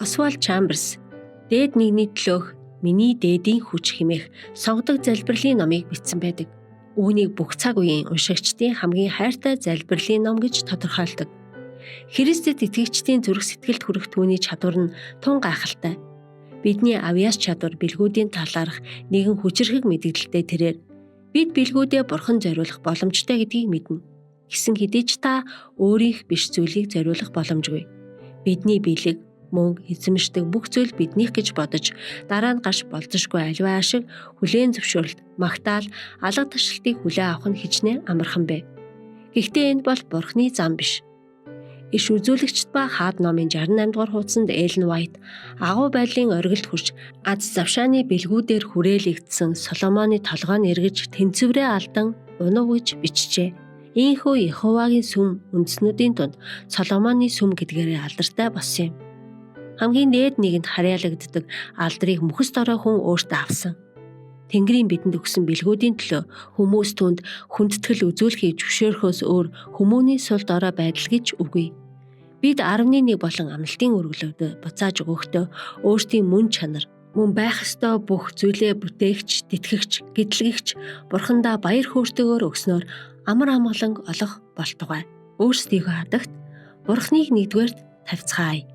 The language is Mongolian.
Освальд Чамберс "Дээд нэгний төлөөх миний дээдийн хүч" хэмээх сонгодог залбирлын номыг бичсэн байдаг. Үүнийг бүх цаг үеийн уншигчдын хамгийн хайртай залбирлын ном гэж тодорхойлдог. Христэд итгэгчдийн зүрх сэтгэлд хүрэх түүний чадвар нь тун гайхалтай. Бидний авьяас чадвар бэлгүүдийн талаарх нэгэн хүчирхэг мэдээлэлтэй тэрээр бид бэлгүүдээ бурхан зориулах боломжтой гэдгийг мэднэ. Гэсэн хэдий ч та өөрийнх биш зүйлийг зориулах боломжгүй. Бидний бэлэг, мөнгө, эзэмшдэг бүх зүйл биднийх гэж бодож дараа нь гарч болзошгүй аливаа шиг хүлээн зөвшөөрөлт, магтаал, алга ташлтыг хүлээн авах нь хичнээн амархан бэ. Гэхдээ энэ бол бурхны зам биш. Иш үзүүлэгчд ба хаад номын 68 дугаар хуудсанд Эллен Вайт агуу байдлын оргилд хүрч аз завшааны бэлгүүдээр хүрээлэгдсэн Соломоны толгойн эргэж тэнцвэрээ алдан унав гэж бичжээ. Ийхүү Иеховагийн сүм үндэснүүдийн дунд Соломоны сүм гэдгээрээ алдартай болсон юм. Хамгийн дээд нэгэнд харьяалагддаг алдрыг мөхс дорой хүн өөртөө авсан. Тэнгэрийн бидэнд өгсөн бэлгүүдийн төлөө хүмүүс түнд хүндэтгэл үзүүлэхийг зөвшөөрөхөөс өөр хүмүүний сул дорой байдал гэж үгүй. Бид 11 болон амлалтын үргэлгүүд буцааж өгөхдөө өөрсдийн мөн чанар, мөн байх ёстой бүх зүйлээ бүтээгч, тэтгэгч, гэдлэгч бурхандаа баяр хөөртэйгээр өгснөөр амар амгаланг олох болтугай. Өөрсдийгөө хадагт бурхныг нэгдүгээрт тавьцгаая.